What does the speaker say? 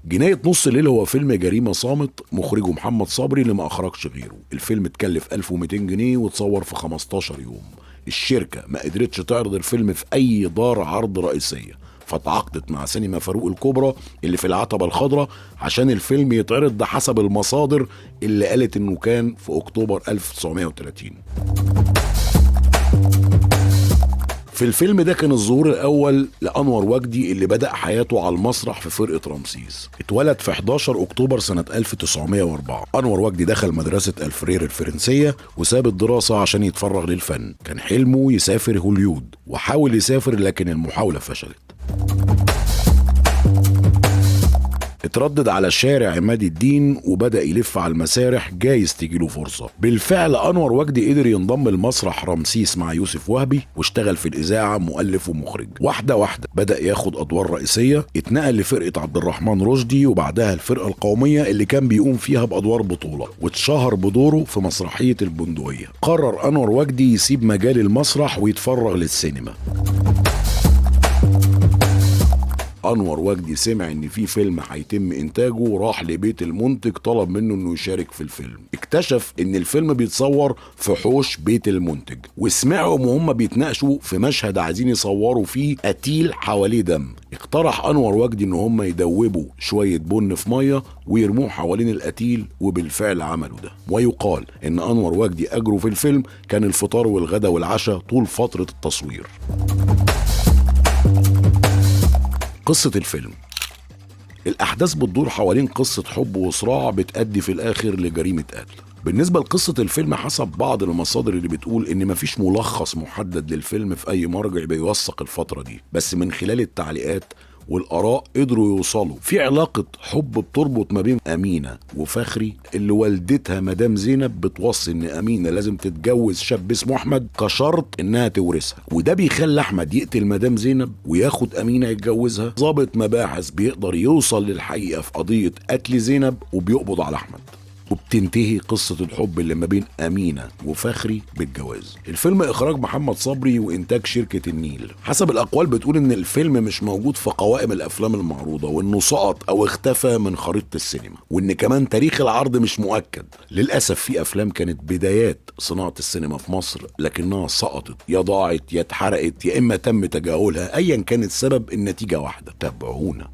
جناية نص الليل هو فيلم جريمة صامت مخرجه محمد صبري اللي ما أخرجش غيره. الفيلم اتكلف 1200 جنيه واتصور في 15 يوم. الشركة ما قدرتش تعرض الفيلم في أي دار عرض رئيسية، فتعاقدت مع سينما فاروق الكبرى اللي في العتبة الخضراء عشان الفيلم يتعرض. ده حسب المصادر اللي قالت إنه كان في أكتوبر 1930. في الفيلم ده كان الظهور الأول لأنور وجدي اللي بدأ حياته على المسرح في فرقة رمسيس. اتولد في 11 أكتوبر سنة 1904. أنور وجدي دخل مدرسة الفرير الفرنسية وساب الدراسة عشان يتفرغ للفن. كان حلمه يسافر هوليود وحاول يسافر لكن المحاولة فشلت. اتردد على شارع عماد الدين وبدأ يلف على المسارح جايز تجيله فرصة. بالفعل أنور وجدي قدر ينضم لمسرح رمسيس مع يوسف وهبي واشتغل في الإذاعة مؤلف ومخرج. واحدة واحدة بدأ ياخد أدوار رئيسية. اتنقل لفرقة عبد الرحمن رشدي وبعدها الفرقة القومية اللي كان بيقوم فيها بأدوار بطولة، واتشهر بدوره في مسرحية البندقية. قرر أنور وجدي يسيب مجال المسرح ويتفرغ للسينما. أنور وجدي سمع إن في فيلم هيتم إنتاجه وراح لبيت المنتج طلب منه إنه يشارك في الفيلم. اكتشف إن الفيلم بيتصور في حوش بيت المنتج، وسمعهم وهم بيتناقشوا في مشهد عايزين يصوروا فيه قتيل حواليه دم. اقترح أنور وجدي إن هم يدوبوا شوية بن في مية ويرموه حوالين القتيل، وبالفعل عملوا ده. ويقال إن أنور وجدي أجره في الفيلم كان الفطار والغدا والعشاء طول فترة التصوير. قصة الفيلم: الأحداث بتدور حوالين قصة حب وصراع بتأدي في الآخر لجريمة قتل. بالنسبة لقصة الفيلم حسب بعض المصادر اللي بتقول إن مفيش ملخص محدد للفيلم في أي مرجع بيوثق الفترة دي، بس من خلال التعليقات والآراء قدروا يوصلوا في علاقة حب بتربط ما بين أمينة وفخري اللي والدتها مدام زينب بتوصي إن أمينة لازم تتجوز شاب اسمه أحمد كشرط إنها تورثها، وده بيخلي أحمد يقتل مدام زينب وياخد أمينة يتجوزها. ضابط مباحث بيقدر يوصل للحقيقة في قضية قتل زينب وبيقبض على أحمد، وبتنتهي قصة الحب اللي ما بين أمينة وفخري بالجواز. الفيلم إخراج محمد صبري وإنتاج شركة النيل. حسب الأقوال بتقول إن الفيلم مش موجود في قوائم الأفلام المعروضة، وإنه سقط أو اختفى من خريطة السينما، وإن كمان تاريخ العرض مش مؤكد. للأسف في أفلام كانت بدايات صناعة السينما في مصر لكنها سقطت، يا ضاعت يا اتحرقت يا إما تم تجاهلها. أيا كان السبب النتيجة واحدة. تابعونا.